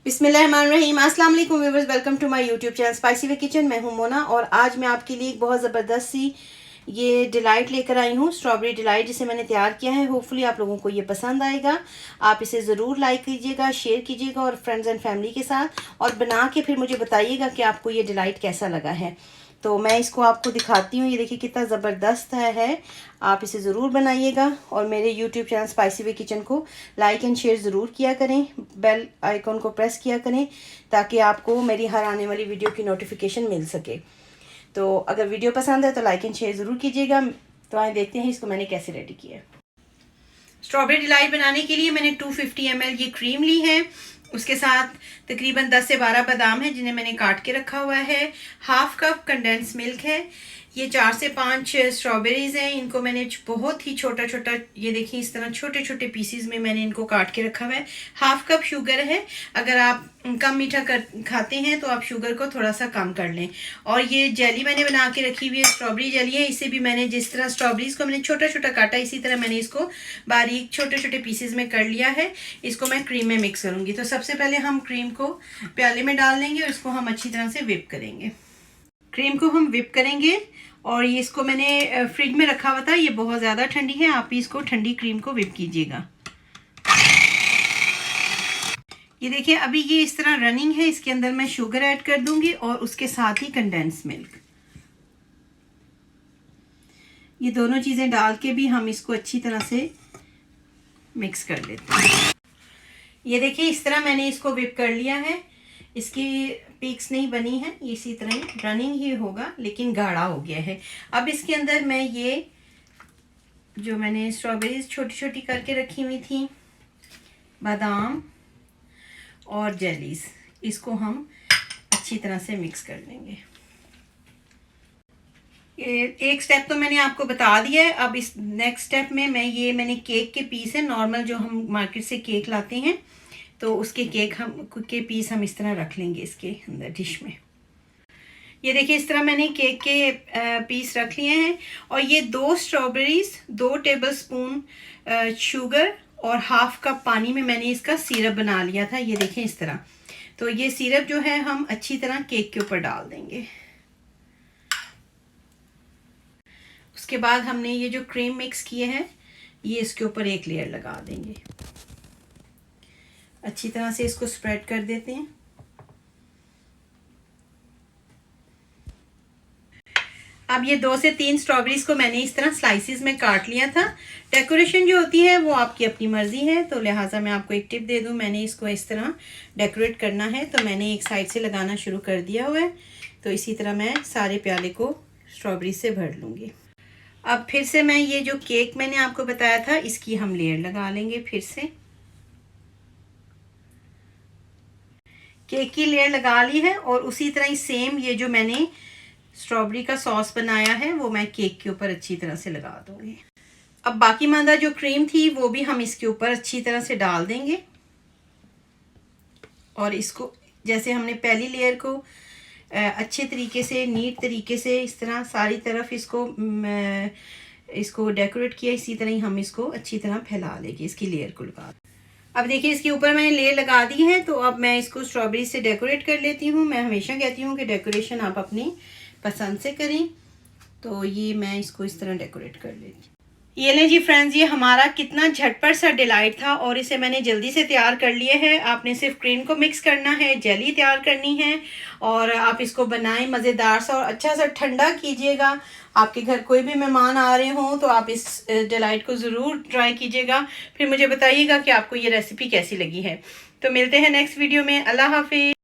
बिस्मिल्लाहिर्रहमानिर्रहीम। अस्सलाम वालेकुम viewers, welcome to my YouTube channel spicy way kitchen. मैं हूं मोना और आज मैं आपके लिए एक बहुत ज़बरदस्त सी ये डिलाइट लेकर आई हूं, स्ट्रॉबेरी डिलाइट, जिसे मैंने तैयार किया है। होपफुली आप लोगों को ये पसंद आएगा। आप इसे ज़रूर लाइक कीजिएगा, शेयर कीजिएगा और फ्रेंड्स एंड फैमिली के साथ, और बना के फिर मुझे बताइएगा कि आपको ये डिलाइट कैसा लगा है। तो मैं इसको आपको दिखाती हूँ। ये देखिए कितना ज़बरदस्त है। आप इसे ज़रूर बनाइएगा और मेरे YouTube channel spicy way kitchen को लाइक एंड शेयर ज़रूर किया करें। बेल आइकॉन को प्रेस किया करें ताकि आपको मेरी हर आने वाली वीडियो की नोटिफिकेशन मिल सके। तो अगर वीडियो पसंद है तो लाइक एंड शेयर ज़रूर कीजिएगा। तो आइए देखते हैं इसको मैंने कैसे रेडी किया है। स्ट्रॉबेरी डिलाइट बनाने के लिए मैंने 250 ml ये क्रीम ली है। उसके साथ तकरीबन 10 से 12 बादाम है जिन्हें मैंने काट के रखा हुआ है। हाफ कप कंडेंस मिल्क है। ये 4 से 5 स्ट्रॉबेरीज हैं। इनको मैंने बहुत ही छोटा छोटा, ये देखिए इस तरह छोटे छोटे पीसीज में मैंने इनको काट के रखा हुआ है। हाफ कप शुगर है। अगर आप कम मीठा खाते हैं तो आप शुगर को थोड़ा सा कम कर लें। और ये जेली मैंने बना के रखी हुई है, स्ट्रॉबेरी जेली है। इसे भी मैंने जिस तरह स्ट्रॉबेरीज को मैंने छोटा छोटा काटा, इसी तरह मैंने इसको बारीक छोटे छोटे पीसेज में कर लिया है। इसको मैं क्रीम में मिक्स करूंगी। तो सबसे पहले हम क्रीम को प्याले में डाल लेंगे और इसको हम अच्छी तरह से व्हिप करेंगे। क्रीम को हम व्हिप करेंगे और ये इसको मैंने फ्रिज में रखा हुआ था। ये बहुत ज़्यादा ठंडी है, आप भी इसको ठंडी क्रीम को व्हिप कीजिएगा। ये देखिए अभी ये इस तरह रनिंग है। इसके अंदर मैं शुगर ऐड कर दूंगी और उसके साथ ही कंडेंस मिल्क। ये दोनों चीज़ें डाल के भी हम इसको अच्छी तरह से मिक्स कर लेते हैं। ये देखिए इस तरह मैंने इसको व्हिप कर लिया है। इसकी पीक्स नहीं बनी है, इसी तरह ही रनिंग ही होगा लेकिन गाढ़ा हो गया है। अब इसके अंदर मैं ये जो मैंने स्ट्रॉबेरीज छोटी छोटी करके रखी हुई थी, बादाम और जेलीज, इसको हम अच्छी तरह से मिक्स कर लेंगे। एक स्टेप तो मैंने आपको बता दिया है। अब इस नेक्स्ट स्टेप में मैंने केक के पीस है, नॉर्मल जो हम मार्केट से केक लाते हैं, तो उसके के पीस हम इस तरह रख लेंगे इसके अंदर डिश में। ये देखिए इस तरह मैंने केक के पीस रख लिए हैं। और ये 2 स्ट्रॉबेरीज, 2 टेबलस्पून शुगर और हाफ कप पानी में मैंने इसका सिरप बना लिया था। ये देखें इस तरह। तो ये सिरप जो है हम अच्छी तरह केक के ऊपर डाल देंगे। उसके बाद हमने ये जो क्रीम मिक्स किए हैं ये इसके ऊपर एक लेयर लगा देंगे। अच्छी तरह से इसको स्प्रेड कर देते हैं। अब ये 2 से 3 स्ट्रॉबेरीज को मैंने इस तरह स्लाइसिस में काट लिया था। डेकोरेशन जो होती है वो आपकी अपनी मर्जी है, तो लिहाजा मैं आपको एक टिप दे दूं, मैंने इसको इस तरह डेकोरेट करना है तो मैंने एक साइड से लगाना शुरू कर दिया हुआ है। तो इसी तरह मैं सारे प्याले को स्ट्रॉबेरी से भर लूँगी। अब फिर से मैं ये जो केक मैंने आपको बताया था इसकी हम लेयर लगा लेंगे। फिर से केक की लेयर लगा ली है और उसी तरह ही सेम ये जो मैंने स्ट्रॉबेरी का सॉस बनाया है वो मैं केक के ऊपर अच्छी तरह से लगा दूंगी। अब बाकी मांदा जो क्रीम थी वो भी हम इसके ऊपर अच्छी तरह से डाल देंगे और इसको जैसे हमने पहली लेयर को अच्छे तरीके से, नीट तरीके से इस तरह सारी तरफ इसको डेकोरेट किया, इसी तरह ही हम इसको अच्छी तरह फैला लेंगे, इसकी लेयर को लगा। अब देखिए इसके ऊपर मैंने लेयर लगा दी है। तो अब मैं इसको स्ट्रॉबेरी से डेकोरेट कर लेती हूँ। मैं हमेशा कहती हूँ कि डेकोरेशन आप अपनी पसंद से करें। तो ये मैं इसको इस तरह डेकोरेट कर लेती हूँ। ये लें जी फ्रेंड्स, ये हमारा कितना झटपट सा डिलाइट था और इसे मैंने जल्दी से तैयार कर लिए है। आपने सिर्फ क्रीम को मिक्स करना है, जेली तैयार करनी है और आप इसको बनाएं मज़ेदार सा और अच्छा सा ठंडा कीजिएगा। आपके घर कोई भी मेहमान आ रहे हों तो आप इस डिलाइट को ज़रूर ट्राई कीजिएगा। फिर मुझे बताइएगा कि आपको ये रेसिपी कैसी लगी है। तो मिलते हैं नेक्स्ट वीडियो में। अल्लाह हाफिज़।